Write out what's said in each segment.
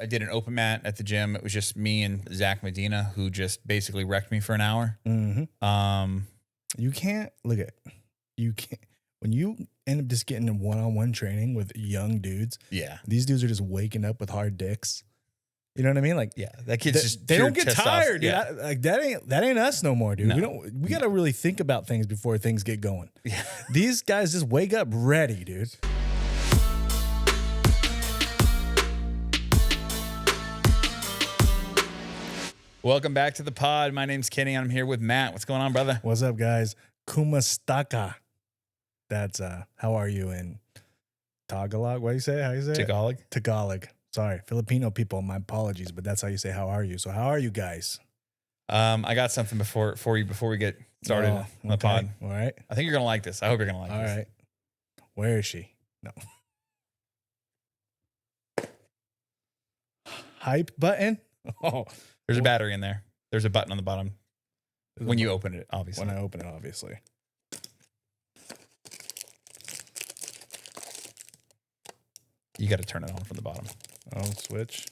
I did an open mat at the gym. It was just me and Zach Medina, who just basically wrecked me for an hour. Mm-hmm. You can't when you end up just getting in one-on-one training with young dudes. Yeah, these dudes are just waking up with hard dicks. You know what I mean? Like, yeah, that kid's just they don't get tired, dude. Yeah. That ain't us no more, dude. No. We got to really think about things before things get going. Yeah. These guys just wake up ready, dude. Welcome back to the pod. My name's Kenny. I'm here with Matt. What's going on, brother? What's up, guys? Kumastaka. That's how are you in Tagalog? What do you say? How you say Tagalog? it? Tagalog. Sorry, Filipino people, my apologies, but that's how you say how are you. So how are you guys? I got something for you before we get started on the pod. All right. I think you're gonna like this. I hope you're gonna like this. All right. Where is she? No. Hype button? Oh. There's a battery in there. There's a button on the bottom when you open it, obviously. When I open it, obviously. You got to turn it on from the bottom. Oh, switch.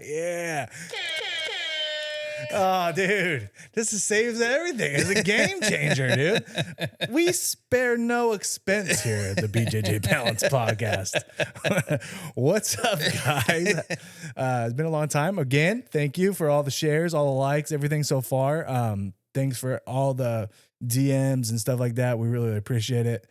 Yeah. Oh, dude. This saves everything. It's a game changer, dude. We spare no expense here at the BJJ Balance podcast. What's up, guys? It's been a long time. Again, thank you for all the shares, all the likes, everything so far. Thanks for all the DMs and stuff like that. We really appreciate it.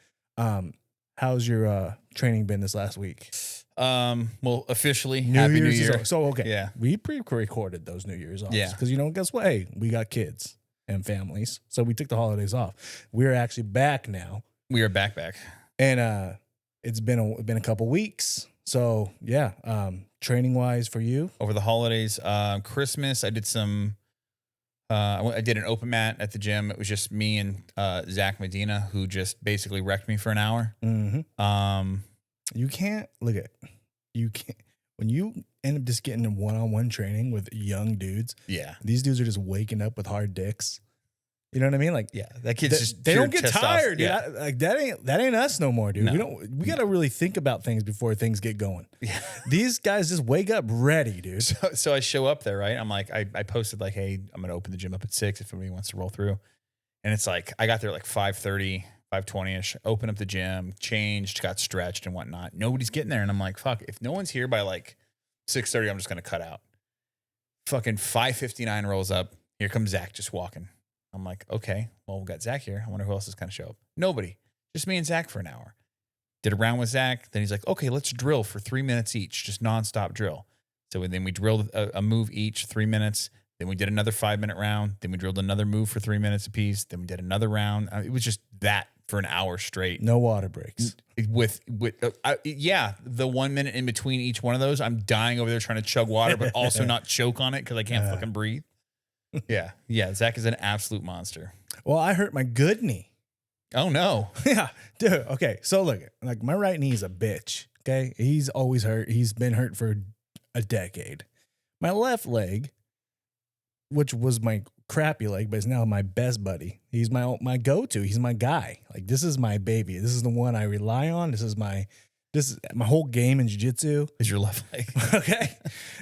How's your training been this last week? Well, officially, Happy New Year. So, okay. Yeah. We pre-recorded those New Year's off. Yeah. Because, guess what? Hey, we got kids and families. So we took the holidays off. We're actually back now. We are back. And it's been a couple weeks. So, yeah. Training-wise for you? Over the holidays, Christmas, I did some... I did an open mat at the gym. It was just me and Zach Medina, who just basically wrecked me for an hour. Mm-hmm. You can't when you end up just getting in one-on-one training with young dudes. Yeah, these dudes are just waking up with hard dicks. You know what I mean? Like, yeah, that kid's just they don't get tired, dude. Yeah. That ain't us no more, dude. No. We got to really think about things before things get going. Yeah. These guys just wake up ready, dude. So I show up there, right? I'm like, I posted like, hey, I'm gonna open the gym up at 6 if anybody wants to roll through. And it's like I got there like 5:30, 5:20ish. Open up the gym, changed, got stretched and whatnot. Nobody's getting there, and I'm like, fuck. If no one's here by like 6:30, I'm just gonna cut out. Fucking 5:59 rolls up. Here comes Zach just walking. I'm like, okay, well, we got Zach here. I wonder who else is going to show up. Nobody. Just me and Zach for an hour. Did a round with Zach. Then he's like, okay, let's drill for 3 minutes each. Just nonstop drill. So then we drilled a move each, 3 minutes. Then we did another 5-minute round. Then we drilled another move for 3 minutes apiece. Then we did another round. It was just that for an hour straight. No water breaks. Yeah, the 1 minute in between each one of those, I'm dying over there trying to chug water, but also not choke on it because I can't fucking breathe. Yeah. Zach is an absolute monster. Well, I hurt my good knee. Oh no. Yeah, dude. Okay, so look, like my right knee is a bitch. Okay, he's always hurt. He's been hurt for a decade. My left leg, which was my crappy leg, but is now my best buddy. He's my go-to. He's my guy. Like, this is my baby. This is the one I rely on. This is my whole game in jiu-jitsu. Is your left leg. Okay,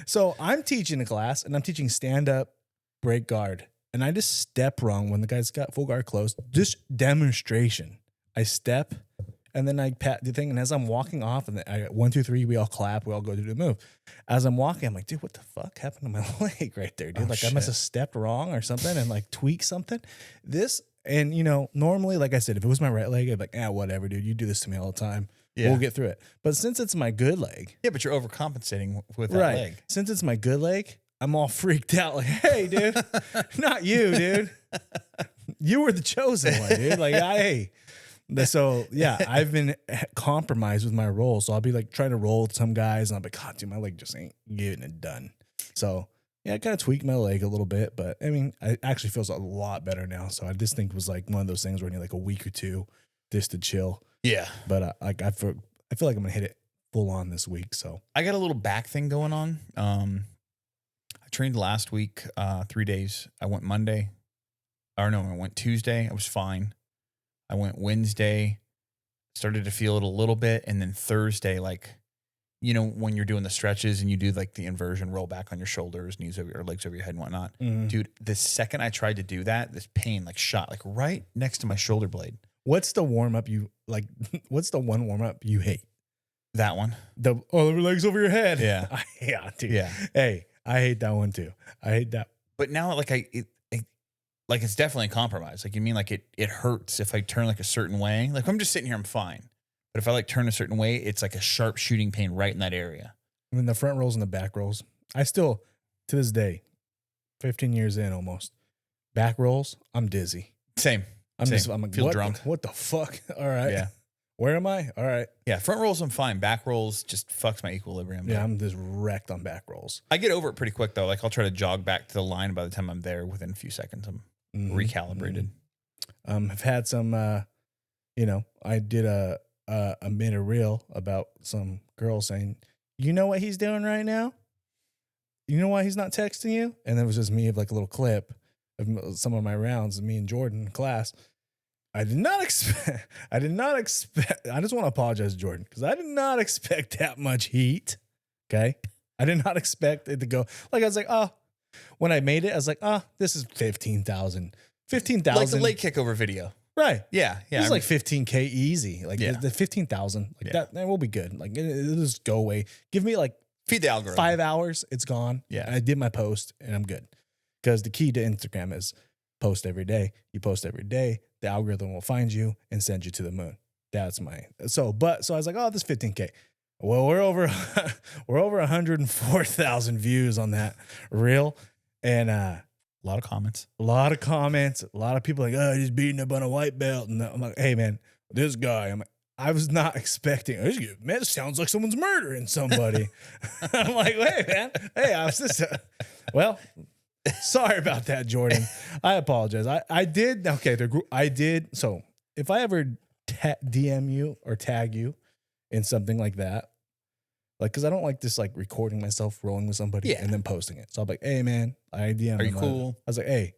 so I'm teaching a class, and I'm teaching stand-up break guard. And I just step wrong when the guy's got full guard closed. Just demonstration. I step and then I pat the thing. And as I'm walking off, and I 1, 2, 3, we all clap. We all go do the move. As I'm walking, I'm like, dude, what the fuck happened to my leg right there, dude? I must have stepped wrong or something and like tweaked something. And normally, like I said, if it was my right leg, I'd be like, whatever, dude. You do this to me all the time. Yeah. We'll get through it. But since it's my good leg. Yeah, but you're overcompensating with that leg. Since it's my good leg, I'm all freaked out. Like, hey, dude, not you, dude. You were the chosen one, dude. Like, hey. So, yeah, I've been compromised with my roll. So I'll be like trying to roll with some guys. And I'll be like, God, dude, my leg just ain't getting it done. So, yeah, I kind of tweaked my leg a little bit. But, I mean, it actually feels a lot better now. So I just think it was like one of those things where you need like a week or two just to chill. Yeah. But I feel like I'm going to hit it full on this week. So I got a little back thing going on. I trained last week, 3 days. I went Monday. I went Tuesday. I was fine. I went Wednesday. started to feel it a little bit. And then Thursday, like, you know, when you're doing the stretches and you do like the inversion roll back on your shoulders, knees over your legs over your head and whatnot. Dude, the second I tried to do that, this pain like shot like right next to my shoulder blade. What's the warm up you like? What's the one warm up you hate? That one. The legs over your head. Yeah. Yeah, dude. Yeah. Hey, I hate that one too. I hate that. But now like like it's definitely a compromise. Like you mean like it hurts if I turn like a certain way. Like if I'm just sitting here, I'm fine. But if I like turn a certain way, it's like a sharp shooting pain right in that area. I mean, the front rolls and the back rolls. I still, to this day, 15 years in almost, back rolls, I'm dizzy. Same. I'm like, feel what, drunk. What the fuck? All right. Yeah. Where am I? All right. Yeah. Front rolls, I'm fine. Back rolls just fucks my equilibrium. Yeah, I'm just wrecked on back rolls. I get over it pretty quick though. Like I'll try to jog back to the line. By the time I'm there, within a few seconds, I'm recalibrated. I've had some, you know, I did I made a reel about some girl saying, you know what he's doing right now? You know why he's not texting you? And it was just me of like a little clip of some of my rounds, me and Jordan in class. I did not expect, I just want to apologize to Jordan because I did not expect that much heat. Okay. I did not expect it to go. Like I was like, oh, when I made it, I was like, oh, this is 15,000. 15,000. Like the leg kickover video. Right. Yeah. Yeah. It's like 15K easy. Like Yeah. the 15,000. Like that will be good. Like it'll just go away. Give me like feed the algorithm. 5 hours. It's gone. Yeah. I did my post and I'm good. Because the key to Instagram is post every day. You post every day. The algorithm will find you and send you to the moon. That's my, so I was like, oh, this 15K. Well, we're over 104,000 views on that reel. And, a lot of comments. a lot of people like, oh, he's beating up on a white belt. And I'm like, hey, man, this guy, I was not expecting, man, it sounds like someone's murdering somebody. I'm like, hey, man, hey, I was just, well, sorry about that, Jordan. I apologize. I did. Okay. I did. So if I ever DM you or tag you in something like that, like, cause I don't like this, like recording myself rolling with somebody and then posting it. So I'm like, hey man, I DM. Are you cool? I was like, hey,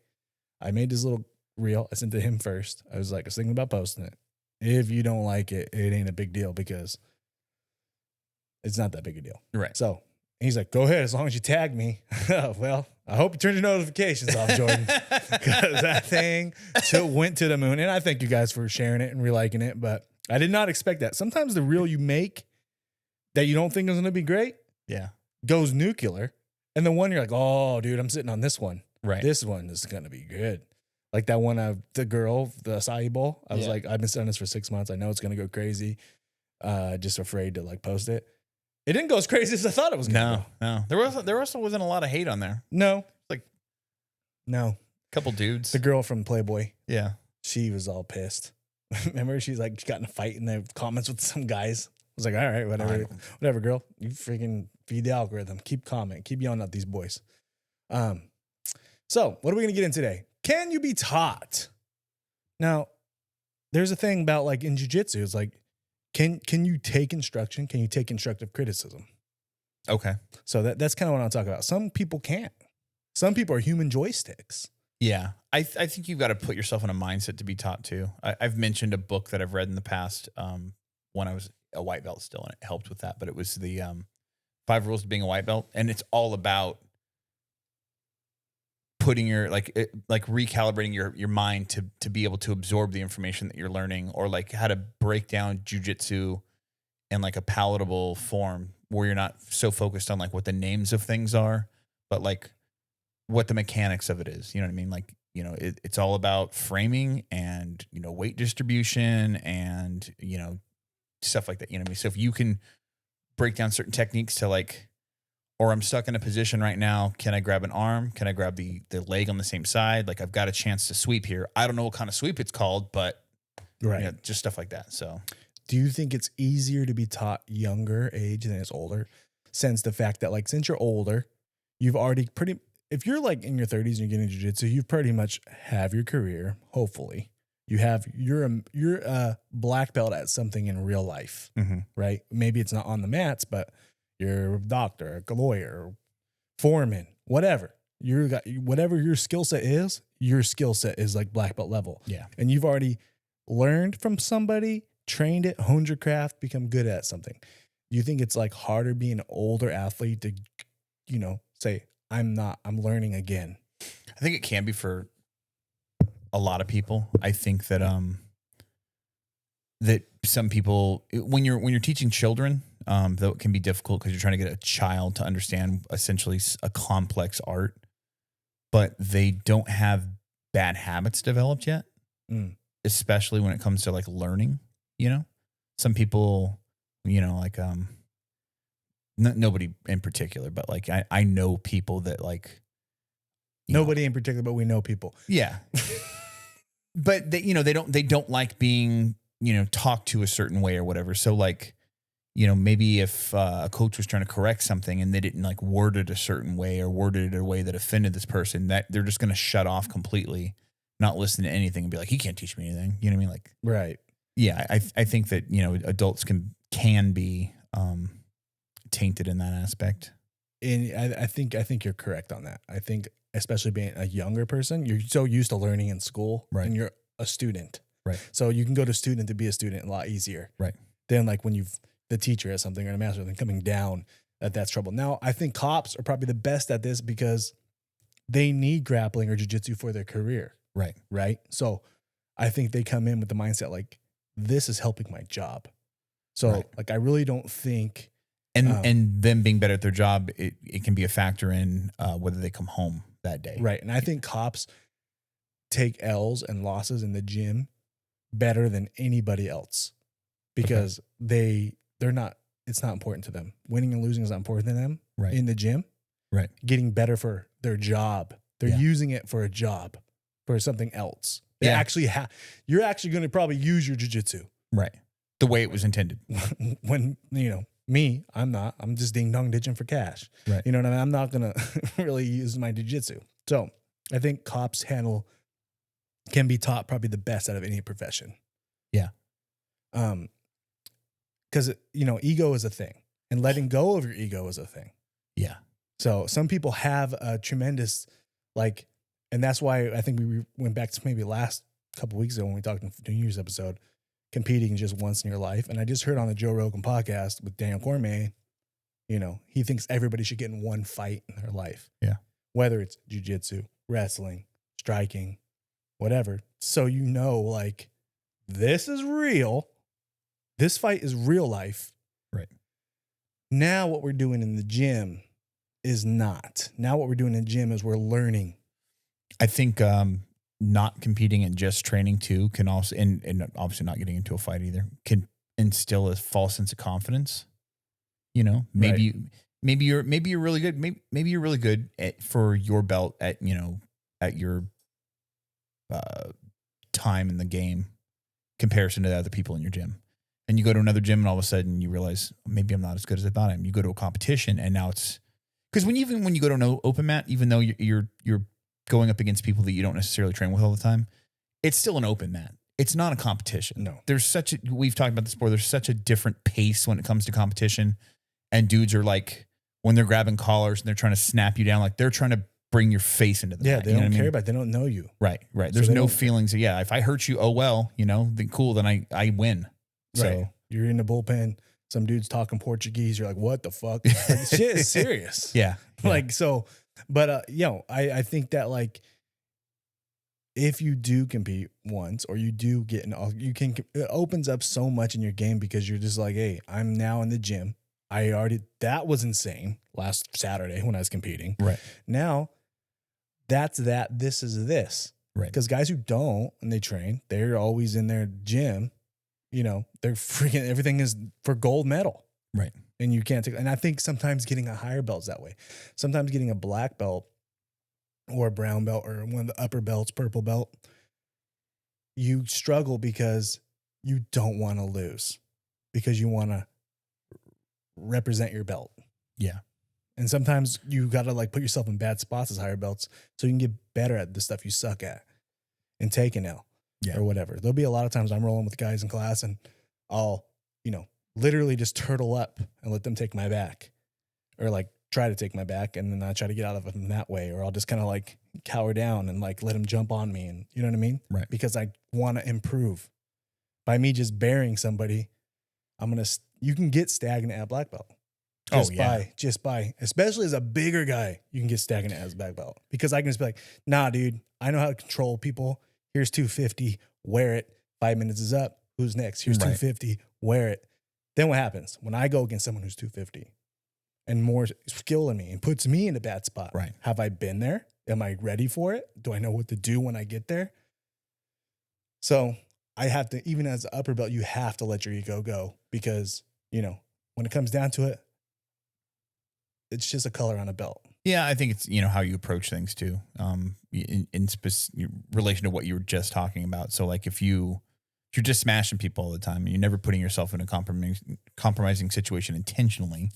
I made this little reel. I sent it to him first. I was thinking about posting it. If you don't like it, it ain't a big deal because it's not that big a deal. Right. So he's like, go ahead, as long as you tag me. Well, I hope you turn your notifications off, Jordan, because that thing went to the moon. And I thank you guys for sharing it and reliking it, but I did not expect that. Sometimes the reel you make that you don't think is going to be great, goes nuclear. And the one you're like, oh, dude, I'm sitting on this one. Right. This one is going to be good. Like that one of the girl, the acai bowl. I was like, I've been studying this for 6 months. I know it's going to go crazy. Just afraid to like post it. It didn't go as crazy as I thought it was going to go. No. There also wasn't a lot of hate on there. No. No. A couple dudes. The girl from Playboy. Yeah. She was all pissed. Remember, she got in a fight in the comments with some guys. I was like, all right, whatever, girl. You freaking feed the algorithm. Keep commenting. Keep yelling at these boys. So what are we going to get in today? Can you be taught? Now, there's a thing about like in jiu-jitsu, it's like, can you take instruction? Can you take constructive criticism? Okay. So that's kind of what I'm talking about. Some people can't. Some people are human joysticks. Yeah. I think you've got to put yourself in a mindset to be taught too. I've mentioned a book that I've read in the past when I was a white belt still, and it helped with that. But it was the 5 Rules to Being a White Belt. And it's all about putting your recalibrating your mind to be able to absorb the information that you're learning, or like how to break down jiu-jitsu in like a palatable form where you're not so focused on like what the names of things are, but like what the mechanics of it is. You know what I mean? Like, you know, it's all about framing and, you know, weight distribution and, you know, stuff like that. You know what I mean? So if you can break down certain techniques to like, or I'm stuck in a position right now, can I grab an arm? Can I grab the leg on the same side? Like I've got a chance to sweep here. I don't know what kind of sweep it's called, but right. You know, just stuff like that. So do you think it's easier to be taught younger age than it's older? Since the fact that like, since you're older, you've already if you're like in your 30s and you're getting jiu-jitsu, you pretty much have your career. Hopefully you're a black belt at something in real life, right? Maybe it's not on the mats, but you're a doctor, a lawyer, foreman, whatever. Whatever your skill set is like black belt level. Yeah. And you've already learned from somebody trained it, honed your craft, become good at something. You think it's like harder being an older athlete to, say, I'm learning again? I think it can be for a lot of people. I think that that some people, when you're teaching children, though it can be difficult because you're trying to get a child to understand essentially a complex art, but they don't have bad habits developed yet, especially when it comes to like learning. Some people, like nobody in particular, but like I know people that like nobody in particular, but we know people. Yeah. But they don't like being, talked to a certain way or whatever. So like, maybe if a coach was trying to correct something and they didn't like word it a certain way or worded it a way that offended this person, that they're just going to shut off completely, not listen to anything and be like, he can't teach me anything. You know what I mean? Like, right. Yeah. I think that, adults can be tainted in that aspect. And I think you're correct on that. I think especially being a younger person, you're so used to learning in school, right, and you're a student. Right. So you can go to student to be a student a lot easier. Right. Than like when you've the teacher has something or a master then coming down, that's trouble. Now, I think cops are probably the best at this because they need grappling or jiu-jitsu for their career. Right. Right. So I think they come in with the mindset like, this is helping my job. So right, like, I really don't think. And them being better at their job, it can be a factor in whether they come home that day. Right. And I think cops take L's and losses in the gym better than anybody else because they're not, it's not important to them. Winning and losing is not important to them in the gym. Right. Getting better for their job. They're using it for a job, for something else. They actually you're actually going to probably use your jiu-jitsu. Right. The way it was intended. When, me, I'm just ding dong ditching for cash. Right. You know what I mean? I'm not going to really use my jiu-jitsu. So I think cops can be taught probably the best out of any profession. Yeah. Because, ego is a thing and letting go of your ego is a thing. Yeah. So some people have a tremendous, and that's why I think we went back to maybe last couple weeks ago when we talked in the New Year's episode, competing just once in your life. And I just heard on the Joe Rogan podcast with Daniel Cormier, he thinks everybody should get in one fight in their life. Yeah. Whether it's jiu-jitsu, wrestling, striking, whatever. So, this is real. This fight is real life. Right. Now what we're doing in the gym is not. Now what we're doing in the gym is we're learning. I think not competing and just training too can also, and obviously not getting into a fight either, can instill a false sense of confidence. Maybe you're really good. Maybe you're really good for your belt at your time in the game comparison to the other people in your gym. And you go to another gym and all of a sudden you realize maybe I'm not as good as I thought I am. You go to a competition and now it's because when you go to an open mat, even though you're going up against people that you don't necessarily train with all the time, it's still an open mat. It's not a competition. No. We've talked about this before. There's such a different pace when it comes to competition. And dudes are like, when they're grabbing collars and they're trying to snap you down, like they're trying to bring your face into the mat. They don't care about it. They don't know you. Right. There's no feelings. Yeah. If I hurt you, oh, well, then cool. Then I win. So right. You're in the bullpen. Some dude's talking Portuguese. You're like, what the fuck? Shit is serious. Yeah. But I think that if you do compete once or you do get it opens up so much in your game because you're just like, hey, I'm now in the gym. That was insane last Saturday when I was competing. Right. Now that's that. This is this. Right. Because guys who don't and they train, they're always in their gym. They're freaking, everything is for gold medal. Right. And you can't take, and I think sometimes getting a higher belt's that way. Sometimes getting a black belt or a brown belt or one of the upper belts, purple belt, you struggle because you don't want to lose because you want to represent your belt. Yeah. And sometimes you got to put yourself in bad spots as higher belts so you can get better at the stuff you suck at and take an L. Yeah. Or whatever. There'll be a lot of times I'm rolling with guys in class and I'll, literally just turtle up and let them take my back or try to take my back. And then I try to get out of them that way. Or I'll just kind of cower down and let them jump on me. And you know what I mean? Right. Because I want to improve. by me just burying somebody, you can get stagnant at black belt. Just by, especially as a bigger guy, you can get stagnant as a black belt because I can just be like, nah, dude, I know how to control people. Here's 250, wear it. 5 minutes is up. Who's next? Here's 250, wear it. Then what happens when I go against someone who's 250 and more skill than me and puts me in a bad spot? Right. Have I been there? Am I ready for it? Do I know what to do when I get there? So I have to, even as an upper belt, you have to let your ego go because, when it comes down to it, it's just a color on a belt. Yeah, I think it's, how you approach things too, in relation to what you were just talking about. So like if you're just smashing people all the time and you're never putting yourself in a compromising situation intentionally,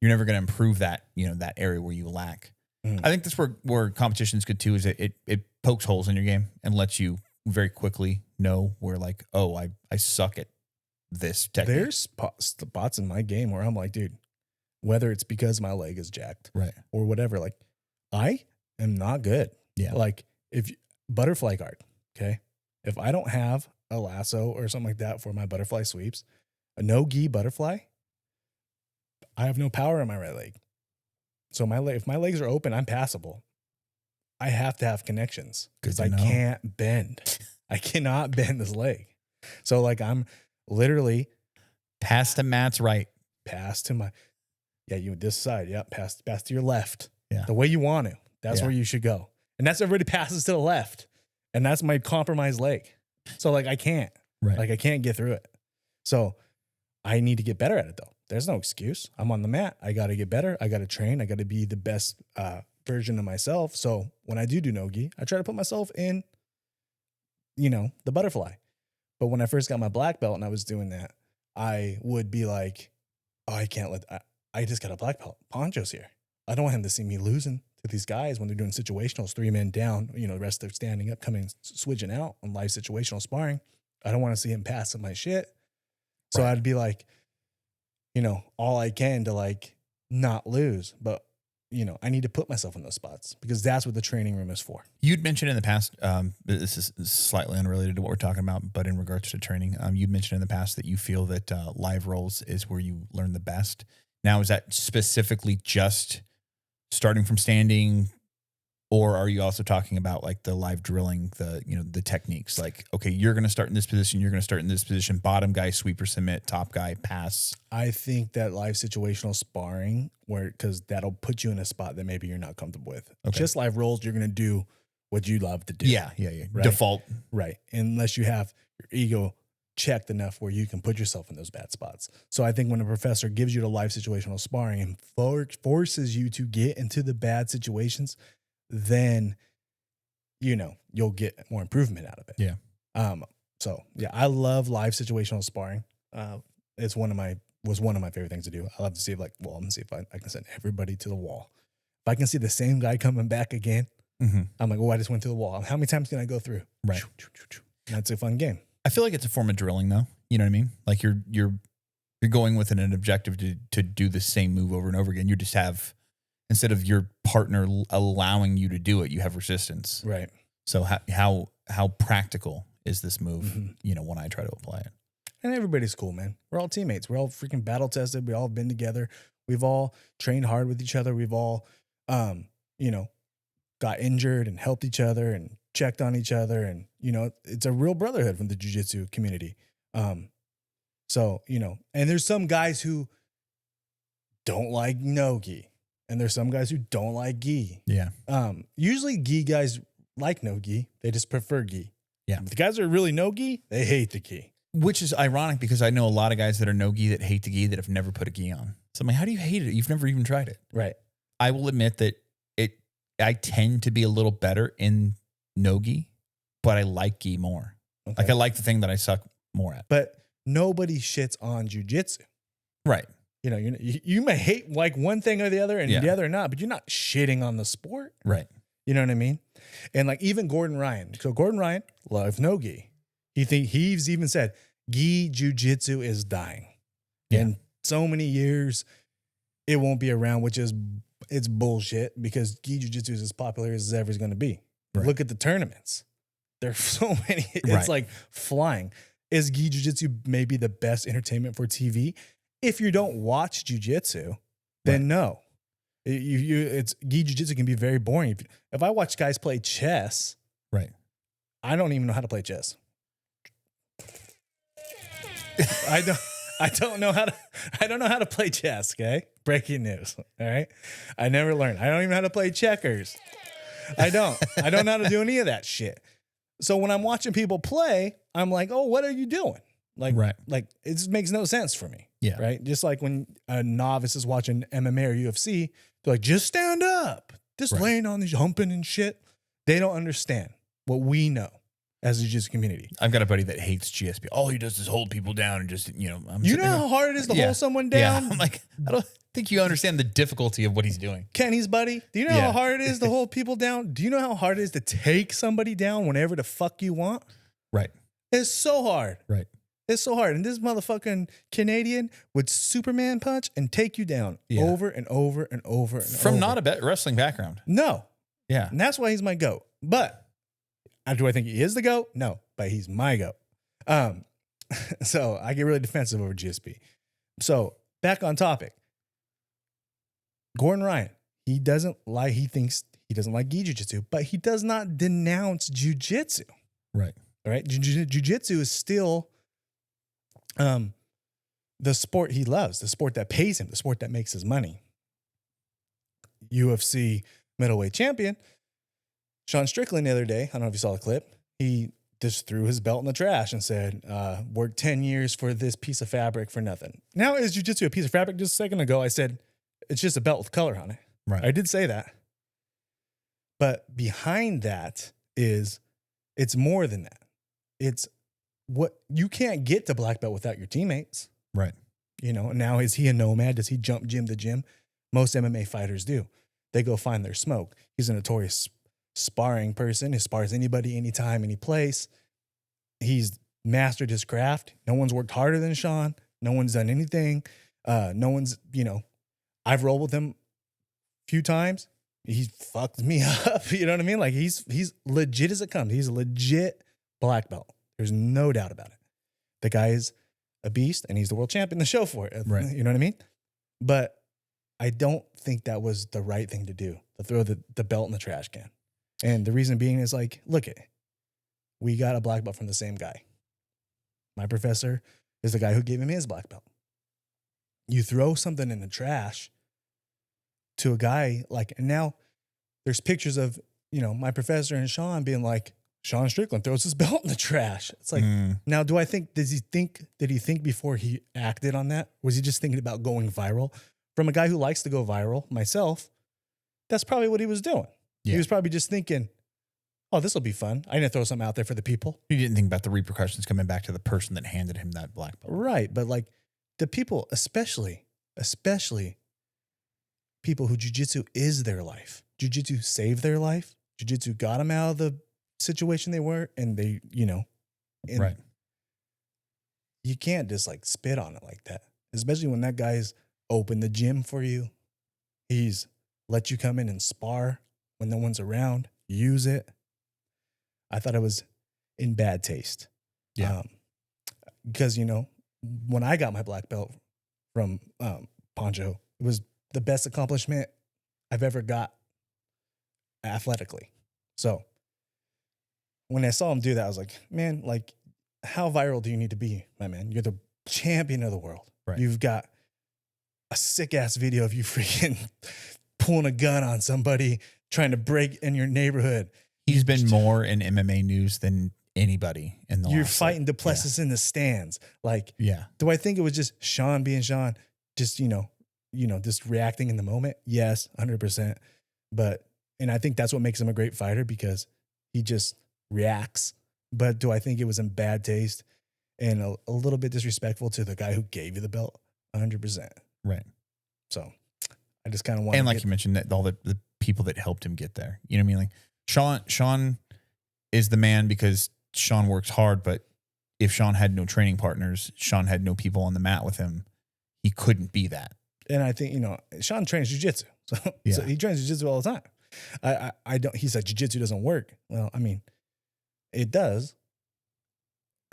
you're never going to improve that, that area where you lack. I think that's where competition is good too, is it pokes holes in your game and lets you very quickly know where like, oh, I suck at this technique. There's spots in my game where I'm like, dude, whether it's because my leg is jacked or whatever, like I am not good. Yeah. Like butterfly guard, okay? If I don't have a lasso or something like that for my butterfly sweeps, a no-gi butterfly, I have no power in my right leg. So if my legs are open, I'm passable. I have to have connections because I can't bend. I cannot bend this leg. So like I'm literally pass to Matt's right. Pass to my this side. Yep. Pass to your left. Yeah. The way you want to. That's where you should go. And that's everybody passes to the left. And that's my compromised leg. So like I can't. Right. Like I can't get through it. So I need to get better at it though. There's no excuse. I'm on the mat. I got to get better. I got to train. I got to be the best version of myself. So when I do no-gi, I try to put myself in, the butterfly. But when I first got my black belt and I was doing that, I would be like, oh, I just got a black belt. Poncho's here. I don't want him to see me losing to these guys when they're doing situationals, 3 men down, the rest they're standing up, coming, switching out on live situational sparring. I don't want to see him passing my shit. So I'd be like, all I can to like not lose, but I need to put myself in those spots because that's what the training room is for. You'd mentioned in the past, this is slightly unrelated to what we're talking about, but in regards to training, you'd mentioned in the past that you feel that live rolls is where you learn the best. Now, is that specifically just starting from standing, or are you also talking about like the live drilling, the techniques? Like, okay, you're going to start in this position, you're going to start in this position, bottom guy, sweeper, submit, top guy, pass. I think that live situational sparring, because that'll put you in a spot that maybe you're not comfortable with. Okay. Just live rolls, you're going to do what you love to do. Yeah. Right? Default. Right. Unless you have your ego checked enough where you can put yourself in those bad spots. So I think when a professor gives you the live situational sparring and forces you to get into the bad situations, then, you'll get more improvement out of it. Yeah. I love live situational sparring. It's one of my favorite things to do. I love to see I'm gonna see if I can send everybody to the wall. If I can see the same guy coming back again, I'm like, I just went to the wall. How many times can I go through? Right. That's a fun game. I feel like it's a form of drilling though. You know what I mean? Like you're going with an objective to do the same move over and over again. You just have, instead of your partner allowing you to do it, you have resistance. Right. So how practical is this move, when I try to apply it? And everybody's cool, man. We're all teammates. We're all freaking battle tested. We all been together. We've all trained hard with each other. We've all, got injured and helped each other and checked on each other. And, it's a real brotherhood from the jiu-jitsu community. And there's some guys who don't like no-gi. And there's some guys who don't like gi. Yeah. Usually gi guys like no gi. They just prefer gi. Yeah. But the guys that are really no gi, they hate the gi. Which is ironic because I know a lot of guys that are no gi that hate the gi that have never put a gi on. So I'm like, how do you hate it? You've never even tried it. Right. I will admit that I tend to be a little better in no gi, but I like gi more. Okay. Like I like the thing that I suck more at. But nobody shits on jiu-jitsu. Right. You may hate like one thing or the other and the other not, but you're not shitting on the sport. Right. You know what I mean? And like even Gordon Ryan. So Gordon Ryan loves no gi. He's even said gi jiu-jitsu is dying. Yeah. In so many years, it won't be around, which is it's bullshit because gi jiu-jitsu is as popular as it's ever going to be. Right. Look at the tournaments. There's so many. It's like flying. Is gi jiu-jitsu maybe the best entertainment for TV? If you don't watch jiu-jitsu, then no. It's gi jiu-jitsu can be very boring. If I watch guys play chess, Right. I don't even know how to play chess. I don't know how to play chess, okay? Breaking news. All right. I never learned. I don't even know how to play checkers. I don't know how to do any of that shit. So when I'm watching people play, I'm like, oh, what are you doing? Like, Right. like it just makes no sense for me. Yeah. Right. Just like when a novice is watching MMA or UFC, they're like, just stand up. Just Right. laying on these humping and shit. They don't understand what we know as a jiu-jitsu community. I've got a buddy that hates GSP. All he does is hold people down and just, you know, You know how hard it is to hold someone down? Yeah. I'm like, I don't think you understand the difficulty of what he's doing. Kenny's buddy, do you know how hard it is to hold people down? Do you know how hard it is to take somebody down whenever the fuck you want? Right. It's so hard. Right. It's so hard. And this motherfucking Canadian would Superman punch and take you down over and over and over and From over. not a wrestling background. No. Yeah. And that's why he's my GOAT. But do I think he is the GOAT? No, but he's my GOAT. So I get really defensive over GSP. So back on topic. Gordon Ryan, he thinks he doesn't like gi jiu-jitsu, but he does not denounce jiu-jitsu. Right. All right. Jiu-jitsu is still the sport he loves, the sport that pays him, the sport that makes his money. UFC middleweight champion, Sean Strickland the other day, I don't know if you saw the clip, he just threw his belt in the trash and said, worked 10 years for this piece of fabric for nothing. Now, is jiu-jitsu a piece of fabric? Just a second ago, I said, it's just a belt with color on it. Right. I did say that. But behind that is, it's more than that. It's what you can't get to black belt without your teammates. Right. You know, now is he a nomad? Does he jump gym to gym? Most MMA fighters do. They go find their smoke. He's a notorious sparring person. He spars anybody, anytime, any place. He's mastered his craft. No one's worked harder than Sean. No one's done anything. No one's, you know, I've rolled with him a few times. He's fucked me up. You know what I mean? Like he's legit as it comes. He's a legit black belt. There's no doubt about it. The guy is a beast and he's the world champion to show for it. Right. You know what I mean? But I don't think that was the right thing to do, to throw the belt in the trash can. And the reason being is like, look it, we got a black belt from the same guy. My professor is the guy who gave him his black belt. You throw something in the trash to a guy like, and now there's pictures of, you know, my professor and Sean being like, Sean Strickland throws his belt in the trash. It's like, now do I think, did he think before he acted on that? Was he just thinking about going viral? From a guy who likes to go viral, myself, that's probably what he was doing. Yeah. He was probably just thinking, oh, this will be fun. I need to throw something out there for the people. He didn't think about the repercussions coming back to the person that handed him that black belt. Right. But like the people, especially people who jiu-jitsu is their life. Jiu-jitsu saved their life. Jiu-jitsu got them out of the situation they were, and they, you know, Right. You can't just like spit on it like that, especially when that guy's opened the gym for you. He's let you come in and spar when no one's around, use it. I thought it was in bad taste. Yeah. Because, you know, when I got my black belt from Poncho, it was the best accomplishment I've ever got athletically. So when I saw him do that, I was like, man, like, how viral do you need to be, my man? You're the champion of the world. Right. You've got a sick ass video of you freaking pulling a gun on somebody, trying to break in your neighborhood. He's been more in MMA news than anybody in the You're last, fighting Duplessis in the stands. Like, Yeah. do I think it was just Sean being Sean, just, you know, just reacting in the moment? Yes, 100%. But, and I think that's what makes him a great fighter, because he just reacts. But do I think it was in bad taste and a little bit disrespectful to the guy who gave you the belt? 100%. Right. So I just kind of want And like you mentioned, that all the people that helped him get there. You know what I mean? Like Sean is the man because Sean works hard, but if Sean had no training partners, Sean had no people on the mat with him, he couldn't be that. And I think, you know, Sean trains jiu-jitsu. So he trains jiu-jitsu all the time. I don't, he said jiu-jitsu doesn't work. Well, I mean, it does,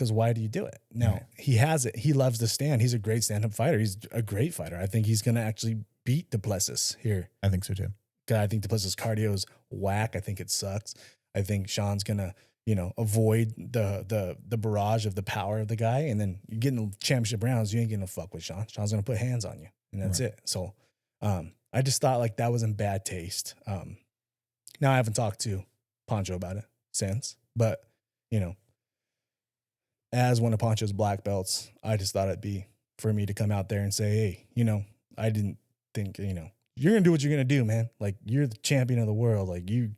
Because why do you do it? Now, he has it. He loves to stand. He's a great stand-up fighter. He's a great fighter. I think he's going to actually beat Duplessis here. I think so too. I think Duplessis' cardio is whack. I think it sucks. I think Sean's going to, avoid the barrage of the power of the guy. And then you get in the championship rounds, you ain't getting to fuck with Sean. Sean's going to put hands on you. And that's it. So I just thought like that was in bad taste. Now I haven't talked to Pancho about it since. But, as one of Pancho's black belts, I just thought it'd be for me to come out there and say, hey, I didn't think, you're going to do what you're going to do, man. Like, you're the champion of the world. Like, you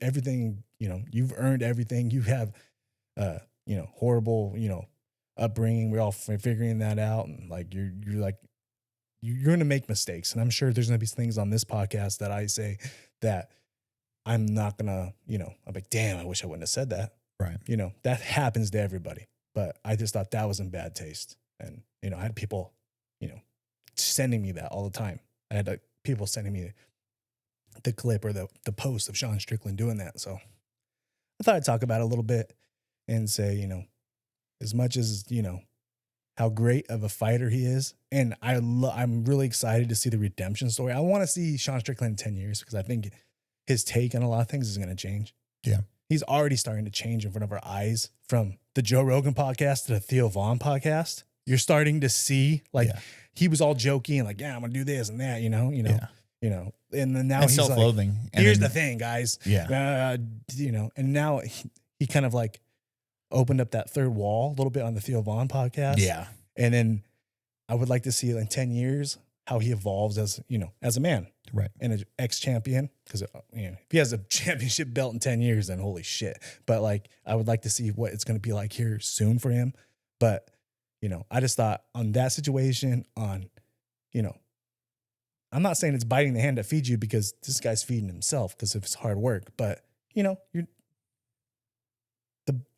everything, you've earned everything. You have, horrible, upbringing. We're all figuring that out. And like, you're going to make mistakes. And I'm sure there's going to be things on this podcast that I say that I'm not going to, I'm like, damn, I wish I wouldn't have said that. Right. That happens to everybody. But I just thought that was in bad taste. And, I had people, sending me that all the time. I had people sending me the clip or the post of Sean Strickland doing that. So I thought I'd talk about it a little bit and say, as much as, how great of a fighter he is. And I'm really excited to see the redemption story. I want to see Sean Strickland in 10 years because I think his take on a lot of things is going to change. Yeah. He's already starting to change in front of our eyes from the Joe Rogan podcast to the Theo Vaughn podcast. You're starting to see he was all jokey and like, yeah, I'm going to do this and that, and then now he's self-loathing. Like, here's the thing, guys. Yeah. And now he kind of like opened up that third wall a little bit on the Theo Vaughn podcast. Yeah. And then I would like to see in 10 years how he evolves as a man. Right. And an ex-champion. Because if he has a championship belt in 10 years, then holy shit. But like, I would like to see what it's going to be like here soon for him. But, I just thought on that situation I'm not saying it's biting the hand that feeds you because this guy's feeding himself because of his hard work. But, the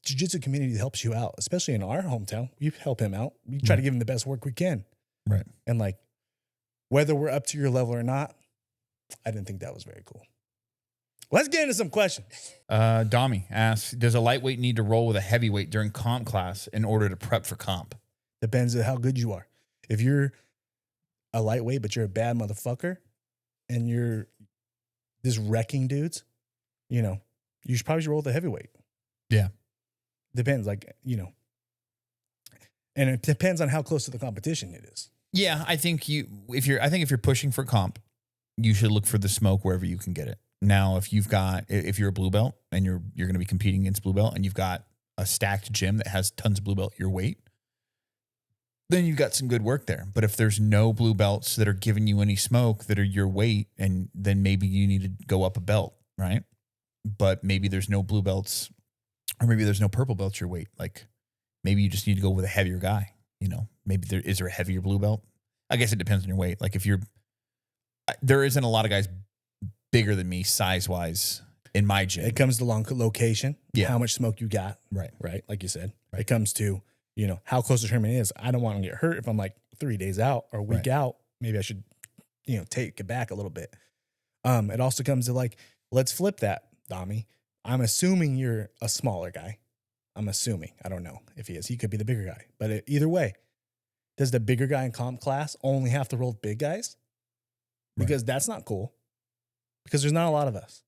jiu-jitsu community helps you out, especially in our hometown. You help him out. We try to give him the best work we can. Right. And like, whether we're up to your level or not, I didn't think that was very cool. Let's get into some questions. Dami asks, does a lightweight need to roll with a heavyweight during comp class in order to prep for comp? Depends on how good you are. If you're a lightweight, but you're a bad motherfucker and you're just wrecking dudes, you should probably roll with a heavyweight. Yeah. Depends, and it depends on how close to the competition it is. Yeah, I think if you're pushing for comp, you should look for the smoke wherever you can get it. Now, if you're a blue belt and you're going to be competing against blue belt and you've got a stacked gym that has tons of blue belt your weight, then you've got some good work there. But if there's no blue belts that are giving you any smoke that are your weight, and then maybe you need to go up a belt, right? But maybe there's no blue belts, or maybe there's no purple belts your weight. Like maybe you just need to go with a heavier guy. Maybe is there a heavier blue belt? I guess it depends on your weight. Like there isn't a lot of guys bigger than me size wise in my gym. It comes to location, how much smoke you got. Right. Like you said, it comes to, how close the tournament is. I don't want to get hurt if I'm like 3 days out or a week out. Maybe I should, take it back a little bit. It also comes to like, let's flip that, Dami. I'm assuming you're a smaller guy. I'm assuming. I don't know if he is. He could be the bigger guy. But either way, does the bigger guy in comp class only have to roll with big guys? Because that's not cool. Because there's not a lot of us.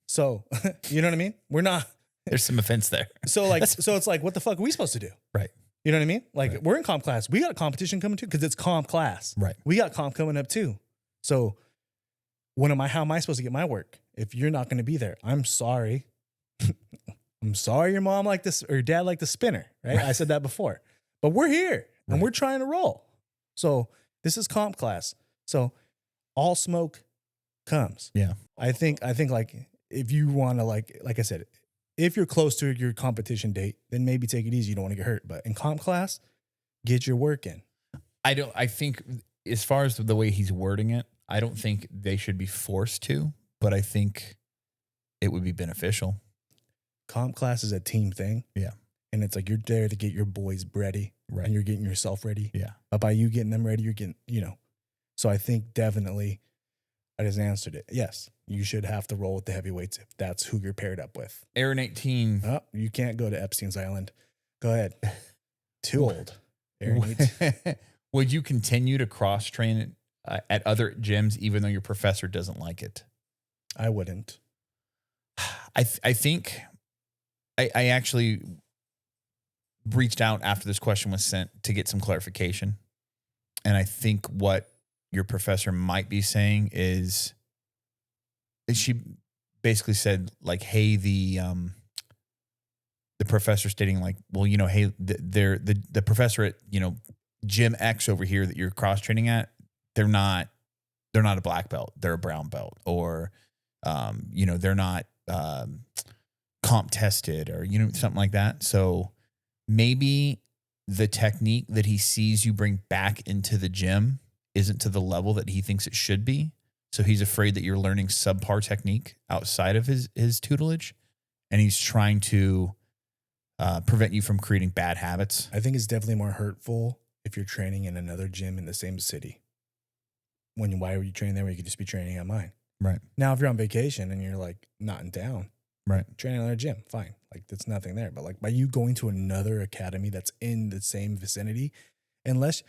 So, you know what I mean? We're not. There's some offense there. So it's like, what the fuck are we supposed to do? Right. You know what I mean? Like we're in comp class. We got a competition coming too because it's comp class. Right. We got comp coming up too. So how am I supposed to get my work if you're not going to be there? I'm sorry. I'm sorry your mom liked this or your dad liked the spinner, right? I said that before. But we're here and we're trying to roll. So this is comp class. So all smoke comes. Yeah. I think like if you want to like I said, if you're close to your competition date, then maybe take it easy. You don't want to get hurt. But in comp class, get your work in. I think as far as the way he's wording it, I don't think they should be forced to, but I think it would be beneficial. Comp class is a team thing. Yeah. And it's like you're there to get your boys ready. Right. And you're getting yourself ready. Yeah. But by you getting them ready, you're getting, So I think definitely I just answered it. Yes, you should have to roll with the heavyweights if that's who you're paired up with. Aaron 18. Oh, you can't go to Epstein's Island. Go ahead. Too old. Aaron needs- Would you continue to cross train at other gyms even though your professor doesn't like it? I wouldn't. I think I actually reached out after this question was sent to get some clarification. And I think what your professor might be saying is she basically said like, hey, the professor stating like, well, you know, hey, the professor at, you know, Gym X over here that you're cross training at, they're not a black belt, they're a brown belt, or you know, they're not comp tested, or, you know, something like that. So maybe the technique that he sees you bring back into the gym isn't to the level that he thinks it should be. So he's afraid that you're learning subpar technique outside of his tutelage, and he's trying to prevent you from creating bad habits. I think it's definitely more hurtful if you're training in another gym in the same city. Why are you training there when you could just be training at mine? Right. Now, if you're on vacation and you're like not in town, right, training in another gym, fine. Like there's nothing there. But like by you going to another academy that's in the same vicinity, unless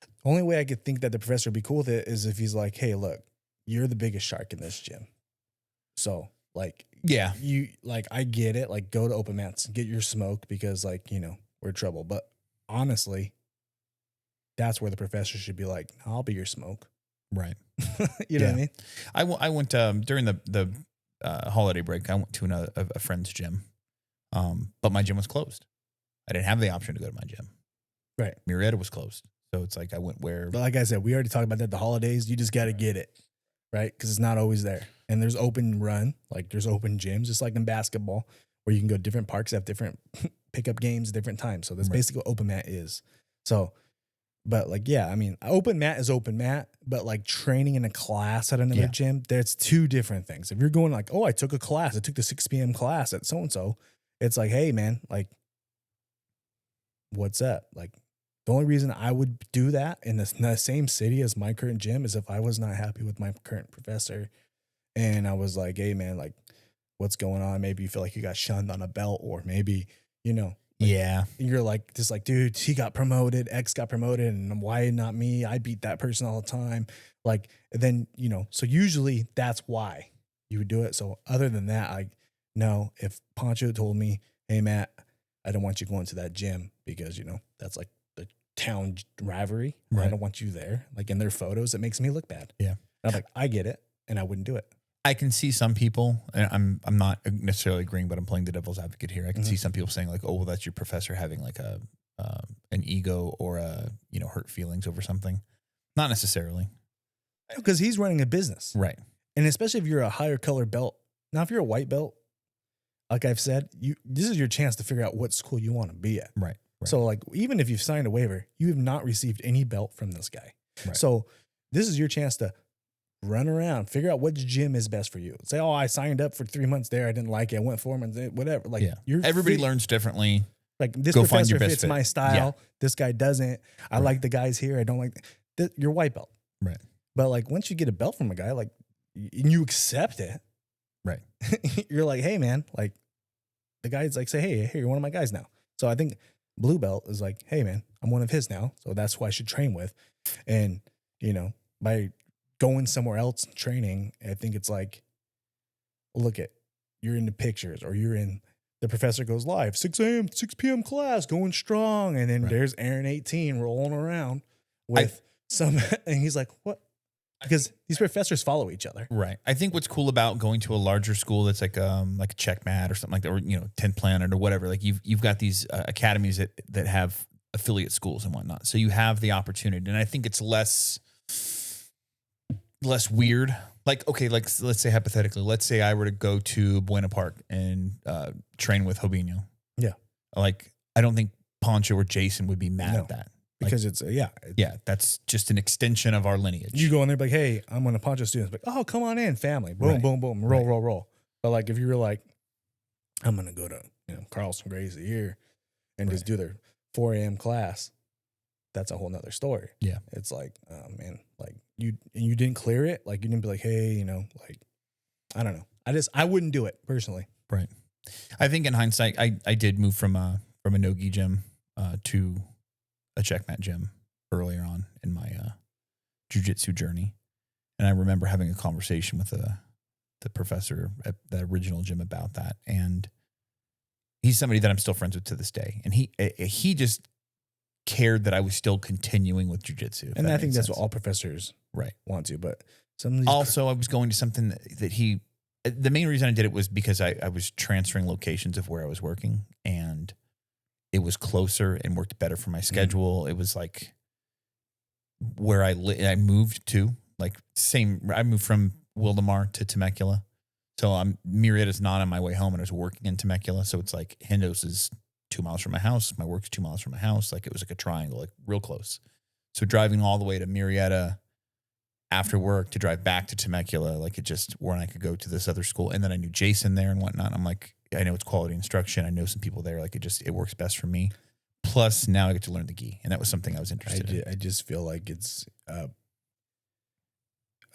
the only way I could think that the professor would be cool with it is if he's like, hey, look, you're the biggest shark in this gym. So like, yeah, you like, I get it. Like go to open mats, get your smoke because like, you know, we're in trouble. But honestly, that's where the professor should be like, I'll be your smoke. Right. You know what I mean? I went during the holiday break. I went to a friend's gym, but my gym was closed. I didn't have the option to go to my gym. Right. Marietta was closed, so it's like I went where. But like I said, we already talked about that. The holidays, you just got to get it, right? Because it's not always there. And there's open run, like there's open gyms, just like in basketball, where you can go to different parks, have different pickup games, different times. So that's basically what open mat is. So. But like, yeah, I mean, open mat is open mat, but like training in a class at another gym, there's two different things. If you're going like, oh, I took a class, I took the 6 p.m. class at so-and-so, it's like, hey man, like, what's up? Like the only reason I would do that in the same city as my current gym is if I was not happy with my current professor and I was like, hey man, like what's going on? Maybe you feel like you got shunned on a belt, or maybe, you know, like, yeah, you're like, just like, dude, he got promoted, X got promoted, and why not me? I beat that person all the time. Like, then, you know, so usually that's why you would do it. So other than that, like, no, if Poncho told me, hey, Matt, I don't want you going to that gym because, you know, that's like the town rivalry. Right. I don't want you there. Like in their photos, it makes me look bad. Yeah. And I'm like, I get it. And I wouldn't do it. I can see some people, and I'm not necessarily agreeing, but I'm playing the devil's advocate here. I can see some people saying like, oh, well, that's your professor having like an ego or you know, hurt feelings over something. Not necessarily. Because he's running a business. Right. And especially if you're a higher color belt. Now, if you're a white belt, like I've said, this is your chance to figure out what school you want to be at. Right. So like, even if you've signed a waiver, you have not received any belt from this guy. Right. So this is your chance to run around, figure out which gym is best for you. Say, oh, I signed up for 3 months there. I didn't like it. I went 4 months, whatever. Like everybody learns differently. Like this Go find professor your best fits fit. my style. This guy doesn't. I like the guys here. I don't like you're white belt. Right. But like once you get a belt from a guy, like and you accept it. Right. You're like, hey man, like the guy's like, say, hey, you're one of my guys now. So I think blue belt is like, hey man, I'm one of his now. So that's who I should train with. And, you know, by going somewhere else and training, I think it's like, look at, you're in the pictures or you're in, the professor goes live, 6 p.m. class, going strong. And then there's Aaron 18 rolling around with some, and he's like, what? Because these professors follow each other. Right. I think what's cool about going to a larger school that's like a check mat or something like that, or, you know, 10 Planet or whatever, like you've got these academies that have affiliate schools and whatnot. So you have the opportunity. And I think it's less weird. Like, okay, like let's say hypothetically, let's say I were to go to Buena Park and train with Jovino. Yeah. Like, I don't think Poncho or Jason would be mad at that. Because it's that's just an extension of our lineage. You go in there like, hey, I'm one of Poncho students. Like, oh, come on in, family. Boom, boom, boom. Roll. But like, if you were like, I'm going to go to, you know, Carlson Grace a year and just do their 4 a.m. class, that's a whole nother story. Yeah. It's like, oh man, like you didn't clear it. Like you didn't be like, hey, you know, like, I don't know. I wouldn't do it personally. Right. I think in hindsight, I did move from from a no-gi gym to a checkmat gym earlier on in my jiu-jitsu journey. And I remember having a conversation with the professor at the original gym about that. And he's somebody that I'm still friends with to this day. And he just cared that I was still continuing with jiu-jitsu. And I think that's what all professors want to. But some of these also, I was going to something that he... The main reason I did it was because I was transferring locations of where I was working, and it was closer and worked better for my schedule. It was like where I moved to, like I moved from Wildomar to Temecula. So Murrieta's not on my way home, and I was working in Temecula. So it's like Hendos is 2 miles from my house. My work's 2 miles from my house. Like it was like a triangle, like real close. So driving all the way to Murrieta after work to drive back to Temecula, like it just, when I could go to this other school. And then I knew Jason there and whatnot. I'm like, I know it's quality instruction. I know some people there. Like it works best for me. Plus now I get to learn the gi. And that was something I was interested in. I just feel like it's a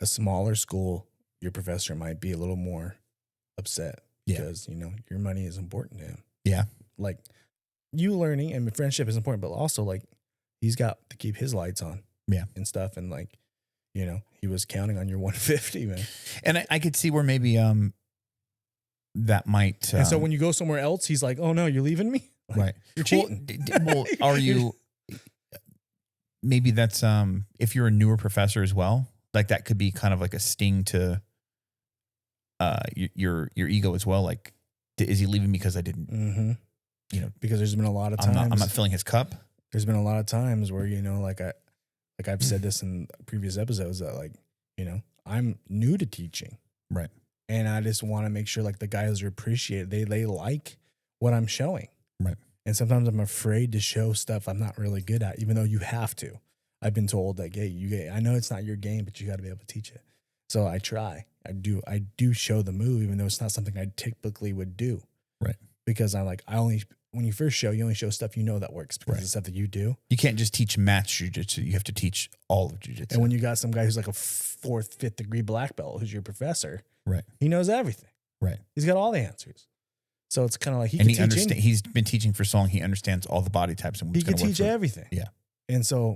smaller school. Your professor might be a little more upset because, your money is important to him. Yeah. Like you learning and friendship is important, but also like he's got to keep his lights on. Yeah. And stuff. And like, he was counting on your 150, man. And I could see where maybe that might. And so when you go somewhere else, he's like, "Oh no, you're leaving me." Like, right. You're cheating. Well, are you? Maybe that's if you're a newer professor as well. Like that could be kind of like a sting to your ego as well. Like, is he leaving me because I didn't? Mm-hmm. Because there's been a lot of times I'm not filling his cup. There's been a lot of times where like I've said this in previous episodes that like, I'm new to teaching. Right. And I just want to make sure like the guys are appreciated. They like what I'm showing. Right. And sometimes I'm afraid to show stuff I'm not really good at, even though you have to. I've been told like, hey, I know it's not your game, but you got to be able to teach it. So I try. I do show the move, even though it's not something I typically would do. Right. Because I'm like, when you first show, you only show stuff that works because it's stuff that you do. You can't just teach match jiu-jitsu. You have to teach all of jiu-jitsu. And when you got some guy who's like a 4th, 5th degree black belt, who's your professor, right? He knows everything. Right. He's got all the answers. So it's kind of like he's been teaching for so long. He understands all the body types and he can teach everything. Yeah. And so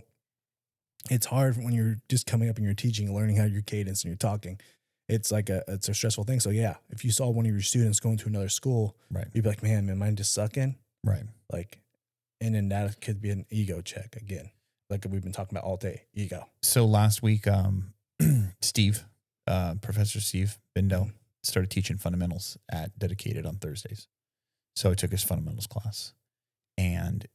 it's hard when you're just coming up and you're teaching, learning how your cadence and you're talking. It's like it's a stressful thing. So yeah, if you saw one of your students going to another school, right, you'd be like, man, mine just sucking. Right. Like, and then that could be an ego check again. Like we've been talking about all day, ego. So last week, Steve, Professor Steve Bindel started teaching fundamentals at Dedicated on Thursdays. So I took his fundamentals class. And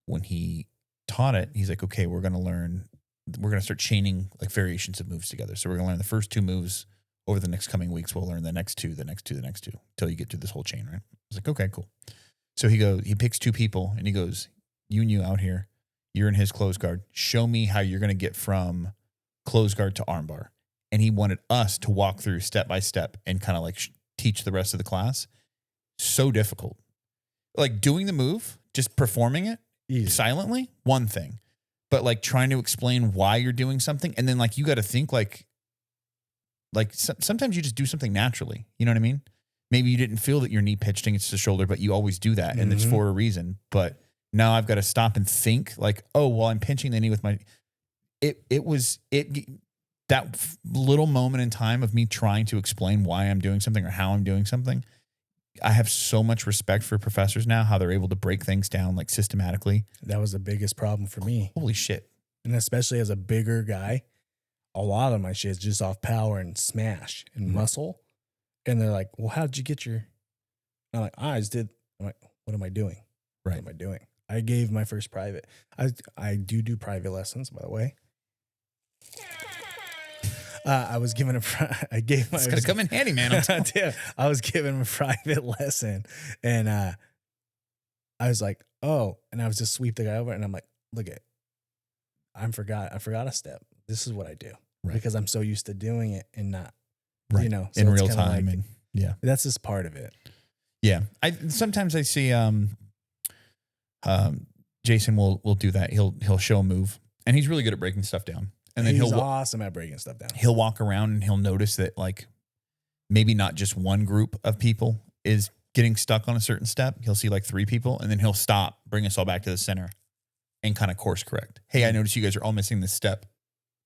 when he taught it, he's like, okay, we're going to start chaining like variations of moves together. So we're going to learn the first 2 moves over the next coming weeks. We'll learn the next 2, the next 2, the next 2, till you get through this whole chain, right? I was like, okay, cool. So he picks 2 people and he goes, you and you out here, you're in his close guard. Show me how you're going to get from close guard to armbar. And he wanted us to walk through step by step and kind of like teach the rest of the class. So difficult. Like doing the move, just performing it silently, one thing. But like trying to explain why you're doing something. And then like you got to think like sometimes you just do something naturally. You know what I mean? Maybe you didn't feel that your knee pitched against the should but you always do that. And it's for a reason. But now I've got to stop and think like, oh, well, I'm pinching the knee with my, that little moment in time of me trying to explain why I'm doing something or how I'm doing something. I have so much respect for professors now, how they're able to break things down like systematically. That was the biggest problem for me. Holy shit. And especially as a bigger guy, a lot of my shit is just off power and smash and muscle. And they're like, well, how'd you get your, I'm like, I just did. I'm like, what am I doing? Right. What am I doing? I gave my first private. I do private lessons, by the way. I was given I gave my. It's gonna come in handy, man. I was given a private lesson, and I was like, oh, and I was just sweep the guy over, and I'm like, look I forgot a step. This is what I do because I'm so used to doing it and not, so in real time, like, and yeah, that's just part of it. Yeah, sometimes I see Jason will do that. He'll show a move, and he's really good at breaking stuff down. And then he's awesome at breaking stuff down. He'll walk around and he'll notice that like maybe not just one group of people is getting stuck on a certain step. He'll see like 3 people and then he'll stop, bring us all back to the center and kind of course correct. Hey, I noticed you guys are all missing this step.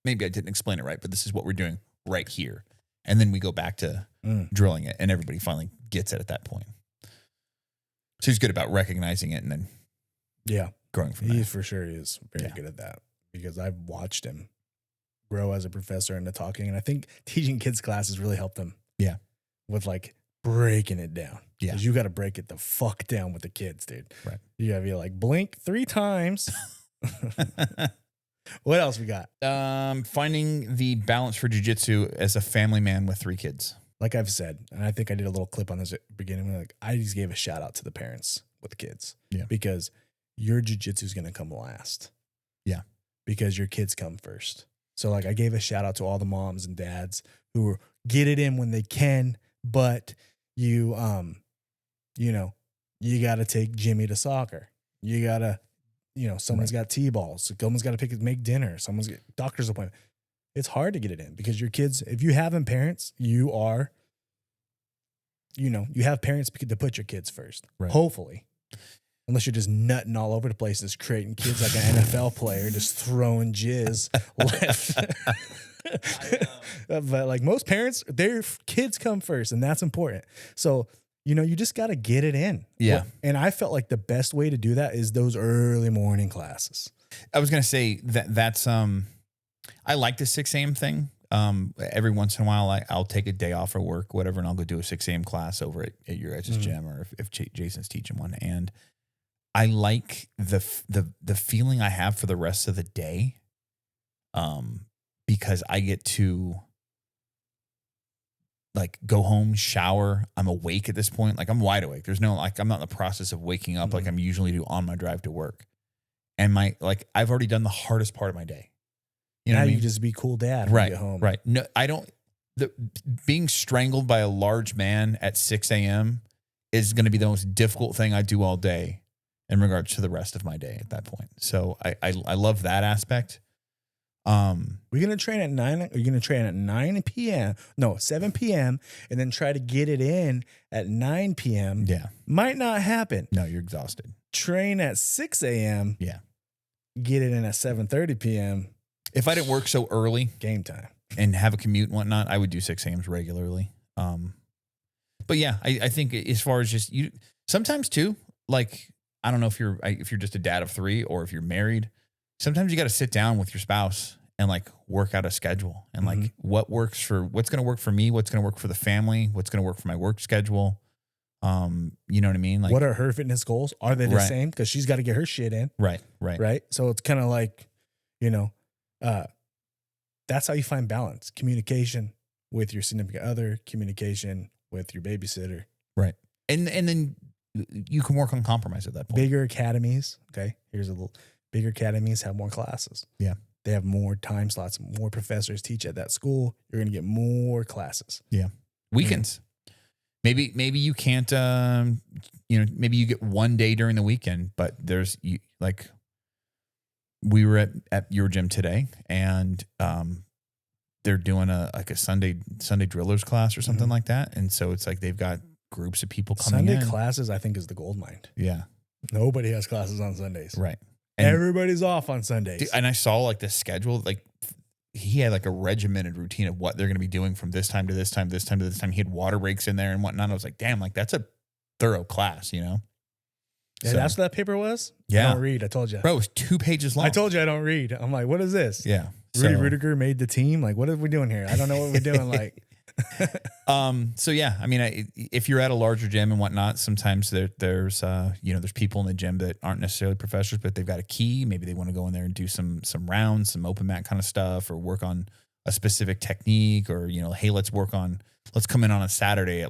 Maybe I didn't explain it right, but this is what we're doing right here. And then we go back to drilling it and everybody finally gets it at that point. So he's good about recognizing it and then growing from there. He for sure is very good at that because I've watched him grow as a professor into talking. And I think teaching kids classes really helped him. Yeah. With like breaking it down. Yeah. Because you got to break it the fuck down with the kids, dude. Right. You got to be like, blink 3 times. What else we got? Finding the balance for jiu-jitsu as a family man with 3 kids. Like I've said, and I think I did a little clip on this at the beginning. Like I just gave a shout out to the parents with the kids. Yeah. Because your jiu-jitsu is going to come last. Yeah. Because your kids come first. So like I gave a shout out to all the moms and dads who get it in when they can, but you know, you got to take Jimmy to soccer. You got to, you know, someone's got T-balls. Someone's got to make dinner. Someone's got doctor's appointment. It's hard to get it in because your kids, if you have parents, you are, you know, you have parents to put your kids first. Right. Hopefully. Unless you're just nutting all over the place, just creating kids like an NFL player, just throwing jizz left. But like most parents, their kids come first, and that's important. So, you know, you just got to get it in. Yeah. And I felt like the best way to do that is those early morning classes. I was going to say that's, I like the 6 a.m. thing. Every once in a while, I'll take a day off of work, whatever, and I'll go do a 6 a.m. class over at your guys' gym, or if Jason's teaching one. And I like the feeling I have for the rest of the day, because I get to like go home, shower. I'm awake at this point. Like I'm wide awake. There's no, like, I'm not in the process of waking up like I'm usually do on my drive to work. And I've already done the hardest part of my day. You know, you just be cool dad when you get home. Right. No, I don't. Being strangled by a large man at 6 a.m. is going to be the most difficult thing I do all day in regards to the rest of my day at that point. So I love that aspect. We're going to train at 9. Are you going to train at 9 p.m.? No, 7 p.m. and then try to get it in at 9 p.m. Yeah. Might not happen. No, you're exhausted. Train at 6 a.m. Yeah. Get it in at 7:30 p.m. If I didn't work so early, game time, and have a commute and whatnot, I would do 6 a.m.s regularly. But yeah, I think as far as just you, sometimes too, like, I don't know if you're just a dad of 3 or if you're married, sometimes you got to sit down with your spouse and like work out a schedule and like what's going to work for me, what's going to work for the family, what's going to work for my work schedule. You know what I mean? Like, what are her fitness goals? Are they the same? Because she's got to get her shit in. Right. So it's kind of like, you know, that's how you find balance. Communication with your significant other, communication with your babysitter. Right. And then you can work on compromise at that point. Bigger academies. Okay. Here's a little bigger academies have more classes. Yeah. They have more time slots, more professors teach at that school. You're going to get more classes. Yeah. Weekends. Maybe you can't, maybe you get one day during the weekend, but we were at your gym today and, they're doing a Sunday drillers class or something like that. And so it's like, they've got groups of people coming in. Sunday classes, I think, is the gold mine. Yeah. Nobody has classes on Sundays. Right. And everybody's off on Sundays. Dude, and I saw like the schedule, like he had like a regimented routine of what they're going to be doing from this time to this time, this time to this time. He had water breaks in there and whatnot. I was like, damn, like that's a thorough class, you know? Yeah, so, that's what that paper was? Yeah. I don't read. I told you. Bro, it was 2 pages long. I told you I don't read. I'm like, what is this? Yeah. Rudy Rudiger made the team. Like, what are we doing here? I don't know what we're doing. Like, so yeah, I mean, if you're at a larger gym and whatnot, sometimes there's people in the gym that aren't necessarily professors, but they've got a key. Maybe they want to go in there and do some rounds, some open mat kind of stuff, or work on a specific technique, or, you know, hey, let's come in on a Saturday at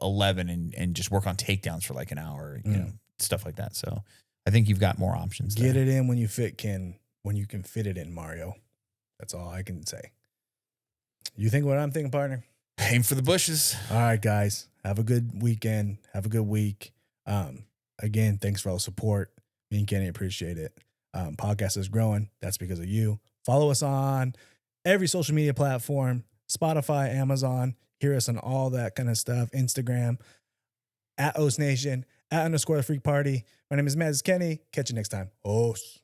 11 and just work on takedowns for like an hour, you know, stuff like that. So I think you've got more options. Get it in when you can fit it in, Mario. That's all I can say. You think what I'm thinking, partner? Aim for the bushes. All right, guys. Have a good weekend. Have a good week. Again, thanks for all the support. Me and Kenny appreciate it. Podcast is growing. That's because of you. Follow us on every social media platform, Spotify, Amazon. Hear us on all that kind of stuff, Instagram. at Os Nation, at _the Freak Party. My name is Matt Kenny. Catch you next time. Os.